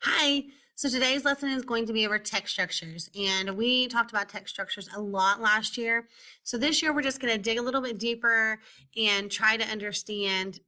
Hi. So today's lesson is going to be over text structures, and we talked about text structures a lot last year. So this year we're just going to dig a little bit deeper and try to understand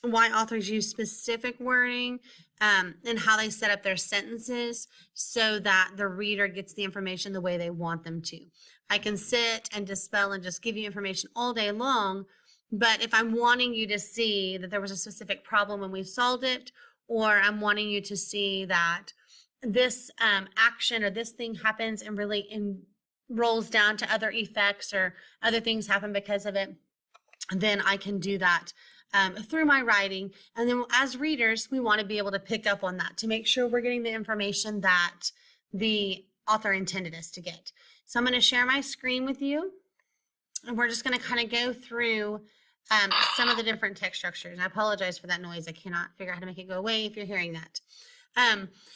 why authors use specific wording and how they set up their sentences so that the reader gets the information the way they want them to. I can sit and dispel and just give you information all day long, but if I'm wanting you to see that there was a specific problem and we solved it, or I'm wanting you to see that this action or this thing happens and really rolls down to other effects or other things happen because of it, then I can do that through my writing. And then as readers, we want to be able to pick up on that to make sure we're getting the information that the author intended us to get. So I'm going to share my screen with you, and we're just going to kind of go through some of the different text structures. I apologize for that noise. I cannot figure out how to make it go away if you're hearing that.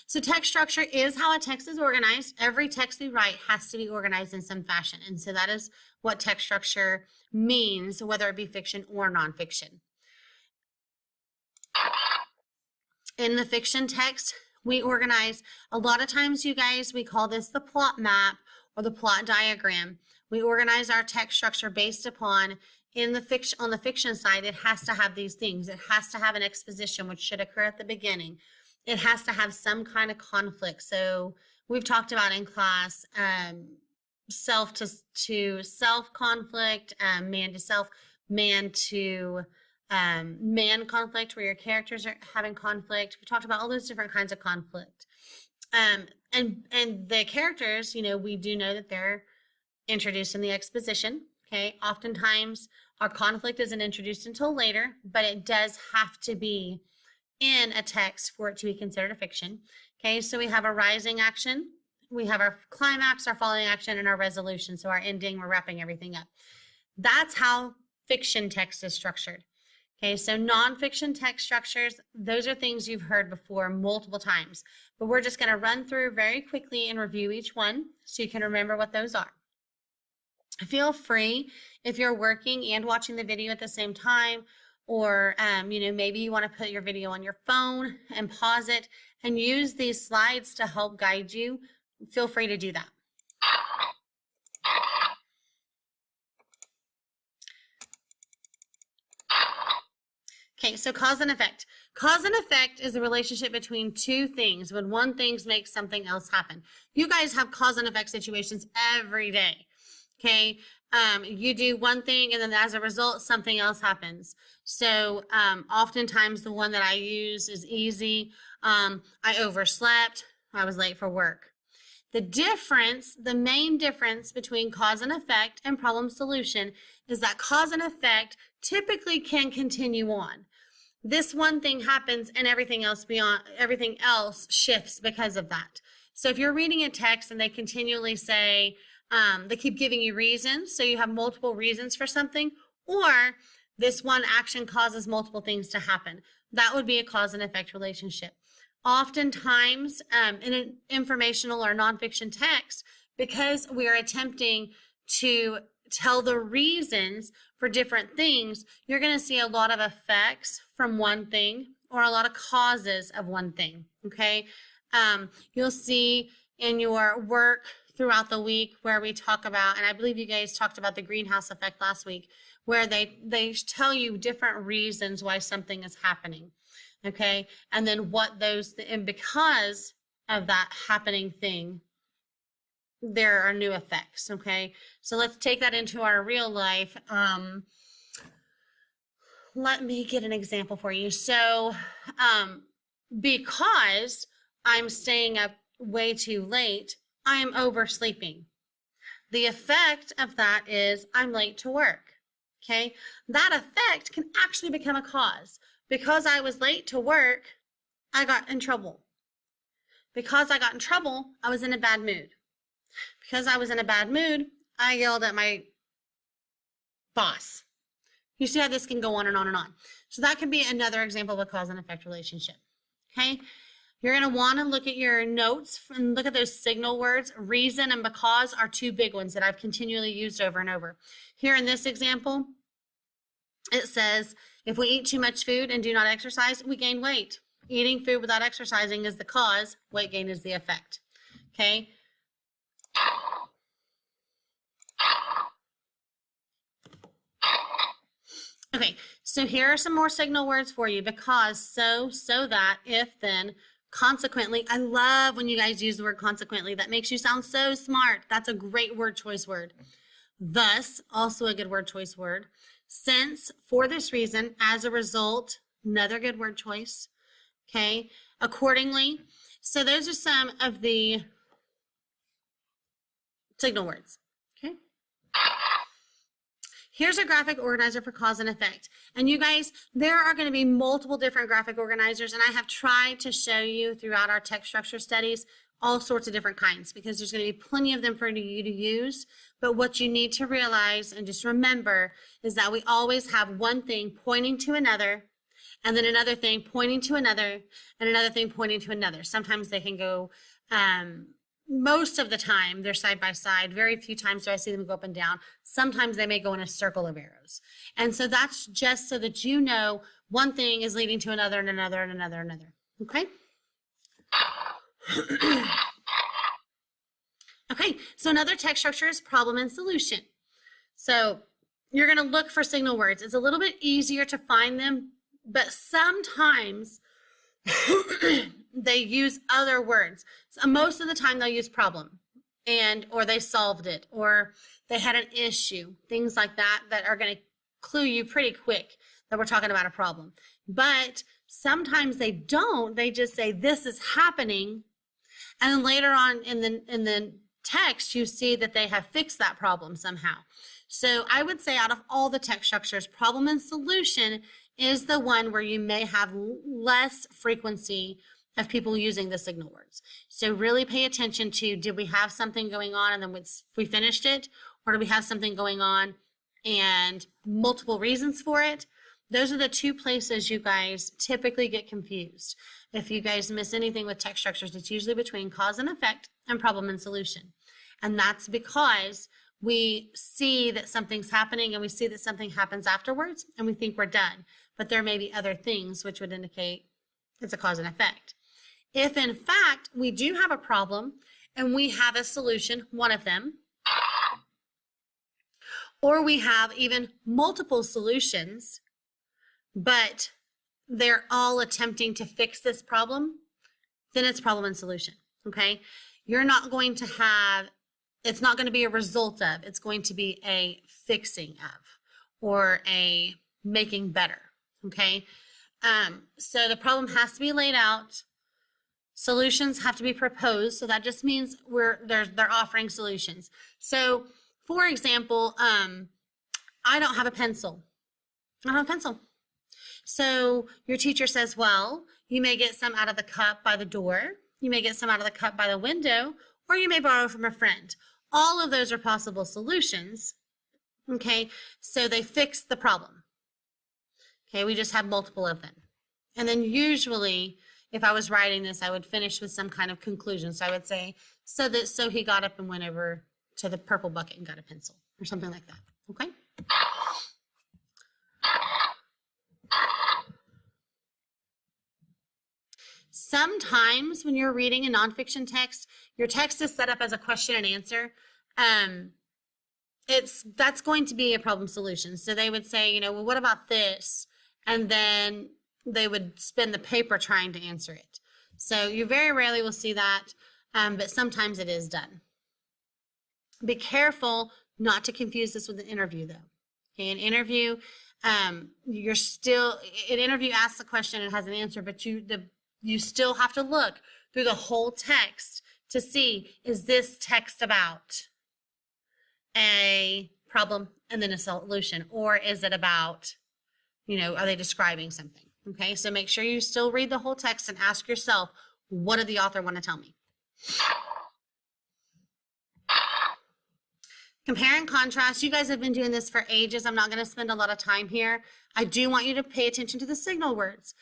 So text structure is how a text is organized. Every text we write has to be organized in some fashion. And so that is what text structure means, whether it be fiction or nonfiction. In the fiction text, we organize, a lot of times, you guys, we call this the plot map or the plot diagram. We organize our text structure based upon, on the fiction side, it has to have these things. It has to have an exposition, which should occur at the beginning. It has to have some kind of conflict. So we've talked about in class self to self conflict, man to self, man to man conflict, where your characters are having conflict. We talked about all those different kinds of conflict. And the characters, we do know that they're introduced in the exposition. Okay, oftentimes our conflict isn't introduced until later, but it does have to be in a text for it to be considered a fiction. Okay, so we have a rising action, we have our climax, our falling action, and our resolution. So our ending, we're wrapping everything up. That's how fiction text is structured. Okay, so nonfiction text structures, those are things you've heard before multiple times, but we're just going to run through very quickly and review each one so you can remember what those are. Feel free, if you're working and watching the video at the same time, or maybe you want to put your video on your phone and pause it and use these slides to help guide you, feel free to do that. Okay, so cause and effect. Cause and effect is a relationship between two things. When one thing makes something else happen. You guys have cause and effect situations every day. Okay, you do one thing and then as a result, something else happens. So oftentimes the one that I use is easy. I overslept. I was late for work. The main difference between cause and effect and problem solution is that cause and effect typically can continue on. This one thing happens and everything else shifts because of that. So if you're reading a text and they continually say, they keep giving you reasons, so you have multiple reasons for something, or this one action causes multiple things to happen. That would be a cause and effect relationship. Oftentimes, in an informational or nonfiction text, because we are attempting to tell the reasons for different things, you're going to see a lot of effects from one thing or a lot of causes of one thing, okay? You'll see in your work throughout the week where we talk about, and I believe you guys talked about the greenhouse effect last week, where they tell you different reasons why something is happening, okay? And then and because of that happening thing, there are new effects, okay? So let's take that into our real life. Let me get an example for you. So because I'm staying up way too late, I am oversleeping. The effect of that is I'm late to work, okay? That effect can actually become a cause. Because I was late to work, I got in trouble. Because I got in trouble, I was in a bad mood. Because I was in a bad mood, I yelled at my boss. You see how this can go on and on and on. So that could be another example of a cause and effect relationship, okay? You're going to want to look at your notes and look at those signal words. Reason and because are two big ones that I've continually used over and over. Here in this example, it says, if we eat too much food and do not exercise, we gain weight. Eating food without exercising is the cause. Weight gain is the effect. Okay. Okay, so here are some more signal words for you. Because, so that, if, then, consequently. I love when you guys use the word consequently. That makes you sound so smart. That's a great word choice word. Thus, also a good word choice word. Since, for this reason, as a result, another good word choice. Okay, accordingly. So those are some of the signal words. Okay. Here's a graphic organizer for cause and effect. And you guys, there are going to be multiple different graphic organizers, and I have tried to show you throughout our text structure studies all sorts of different kinds, because there's going to be plenty of them for you to use. But what you need to realize and just remember is that we always have one thing pointing to another, and then another thing pointing to another, and another thing pointing to another. Sometimes they can go, most of the time they're side by side. Very few times do I see them go up and down. Sometimes they may go in a circle of arrows. And so that's just so that you know one thing is leading to another and another and another and another. Okay? Okay, so another text structure is problem and solution. So you're going to look for signal words. It's a little bit easier to find them, but sometimes they use other words. So most of the time they'll use problem, or they solved it, or they had an issue, things like that, that are going to clue you pretty quick that we're talking about a problem. But sometimes they don't. They just say this is happening, and then later on in the text you see that they have fixed that problem somehow. So I would say out of all the text structures, problem and solution is the one where you may have less frequency of people using the signal words. So really pay attention to, did we have something going on and then we finished it? Or do we have something going on and multiple reasons for it? Those are the two places you guys typically get confused. If you guys miss anything with text structures, it's usually between cause and effect and problem and solution. And that's because we see that something's happening and we see that something happens afterwards and we think we're done. But there may be other things which would indicate it's a cause and effect. If in fact we do have a problem and we have a solution, one of them, or we have even multiple solutions, but they're all attempting to fix this problem, then it's problem and solution, okay? You're not going to have, it's not going to be a result of, it's going to be a fixing of, or a making better, okay? So the problem has to be laid out. Solutions have to be proposed. So that just means they're offering solutions. So for example, I don't have a pencil. I don't have a pencil. So your teacher says, well, you may get some out of the cup by the door. You may get some out of the cup by the window, or you may borrow from a friend. All of those are possible solutions. Okay. So they fix the problem. Okay. We just have multiple of them. And then usually, if I was writing this, I would finish with some kind of conclusion. So I would say, so he got up and went over to the purple bucket and got a pencil, or something like that. Okay? Sometimes when you're reading a nonfiction text, your text is set up as a question and answer. That's going to be a problem solution. So they would say, well, what about this? And then they would spin the paper trying to answer it. So you very rarely will see that, but sometimes it is done. Be careful not to confuse this with an interview, though. Okay, an interview, an interview asks a question and has an answer, but you still have to look through the whole text to see, is this text about a problem and then a solution, or is it about, are they describing something? Okay, so make sure you still read the whole text and ask yourself, what did the author want to tell me? Compare and contrast. You guys have been doing this for ages. I'm not going to spend a lot of time here. I do want you to pay attention to the signal words.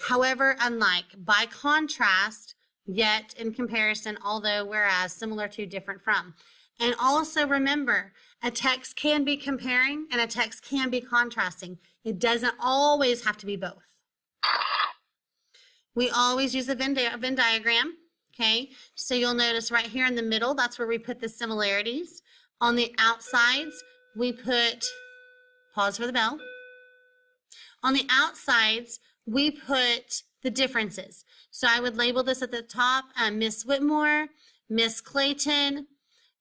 However, unlike, by contrast, yet, in comparison, although, whereas, similar to, different from. And also remember, a text can be comparing and a text can be contrasting. It doesn't always have to be both. We always use a Venn diagram. Okay, so you'll notice right here in the middle, that's where we put the similarities. On the outsides, we put, pause for the bell. On the outsides, we put the differences. So I would label this at the top, Miss Whitmore, Miss Clayton,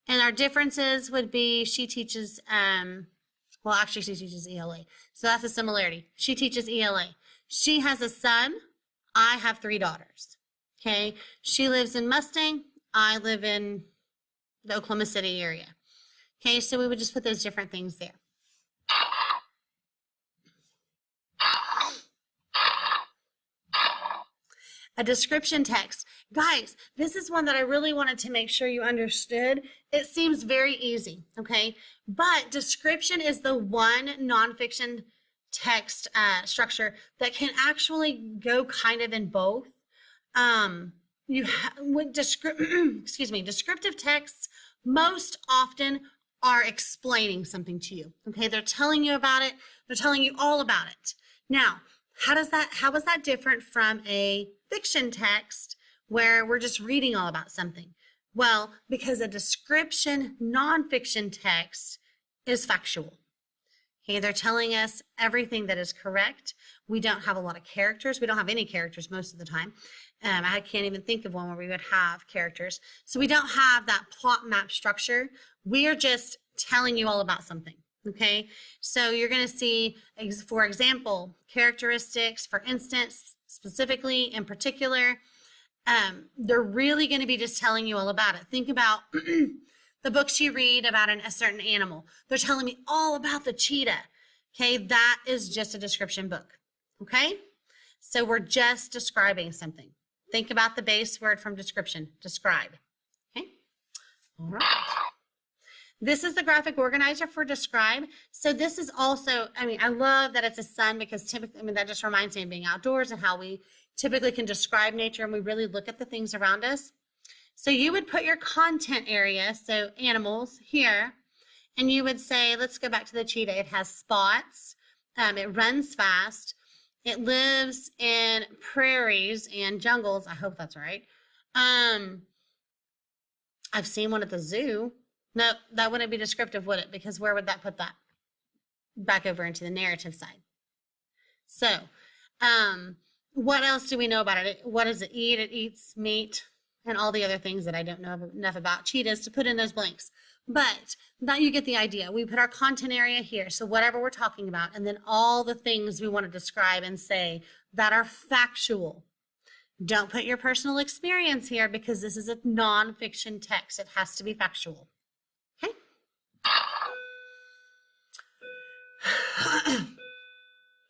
and our differences would be she teaches, well, actually she teaches ELA. So that's a similarity. She teaches ELA. She has a son. I have 3 daughters. Okay. She lives in Mustang. I live in the Oklahoma City area. Okay. So we would just put those different things there. A description text. Guys, this is one that I really wanted to make sure you understood. It seems very easy, okay? But description is the one nonfiction text structure that can actually go kind of in both. Descriptive texts most often are explaining something to you, okay? They're telling you about it. They're telling you all about it. Now, how is that different from a fiction text where we're just reading all about something? Well, because a description nonfiction text is factual. Okay, they're telling us everything that is correct. We don't have a lot of characters. We don't have any characters most of the time. I can't even think of one where we would have characters. So we don't have that plot map structure. We are just telling you all about something. Okay, so you're going to see, for example, characteristics, for instance, specifically in particular, they're really going to be just telling you all about it. Think about the books you read about a certain animal. They're telling me all about the cheetah. Okay, that is just a description book. Okay, so we're just describing something. Think about the base word from description, describe. Okay, all right. This is the graphic organizer for describe. So this is also, I love that it's a sun because typically, that just reminds me of being outdoors and how we typically can describe nature and we really look at the things around us. So you would put your content area, so animals here, and you would say, let's go back to the cheetah. It has spots. It runs fast. It lives in prairies and jungles. I hope that's right. I've seen one at the zoo. No, that wouldn't be descriptive, would it? Because where would that put that? Back over into the narrative side. So, what else do we know about it? What does it eat? It eats meat and all the other things that I don't know enough about cheetahs to put in those blanks. But now you get the idea. We put our content area here. So whatever we're talking about, and then all the things we want to describe and say that are factual. Don't put your personal experience here because this is a nonfiction text. It has to be factual. Okay.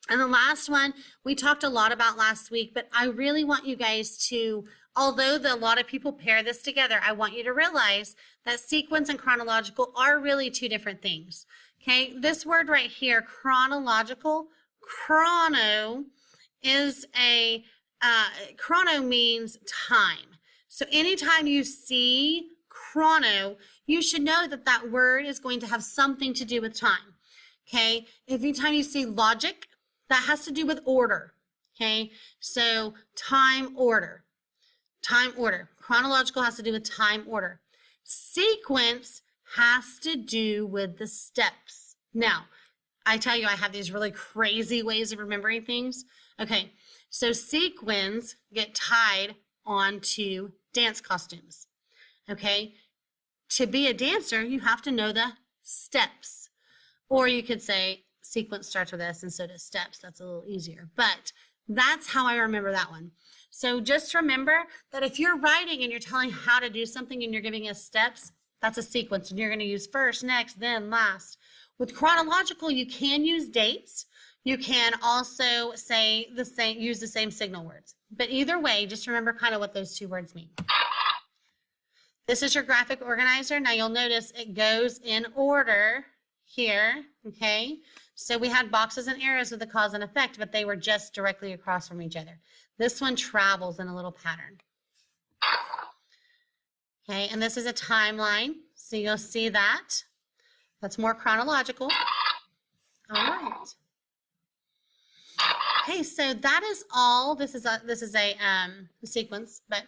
And the last one we talked a lot about last week, but I really want you guys to, although a lot of people pair this together, I want you to realize that sequence and chronological are really 2 different things. Okay, this word right here, chronological, chrono is chrono means time. So anytime you see chrono, you should know that that word is going to have something to do with time. Okay, anytime you see logic, that has to do with order. Okay, so time order. Time order. Chronological has to do with time order. Sequence has to do with the steps. Now, I tell you, I have these really crazy ways of remembering things. Okay, so sequins get tied onto dance costumes. Okay, to be a dancer, you have to know the steps. Or you could say sequence starts with S and so does steps. That's a little easier. But that's how I remember that one. So just remember that if you're writing and you're telling how to do something and you're giving us steps, that's a sequence. And you're going to use first, next, then, last. With chronological, you can use dates. You can also say use the same signal words. But either way, just remember kind of what those 2 words mean. This is your graphic organizer. Now you'll notice it goes in order here, okay? So we had boxes and arrows with the cause and effect, but they were just directly across from each other. This one travels in a little pattern. Okay, and this is a timeline. So you'll see that. That's more chronological. All right. Okay, so that is all. This is a sequence, but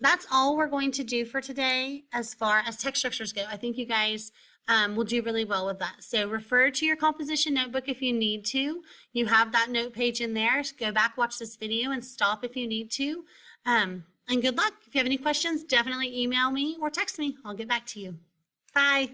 that's all we're going to do for today as far as text structures go. I think you guys will do really well with that. So refer to your composition notebook if you need to. You have that note page in there. Go back, watch this video, and stop if you need to. And good luck. If you have any questions, definitely email me or text me. I'll get back to you. Bye.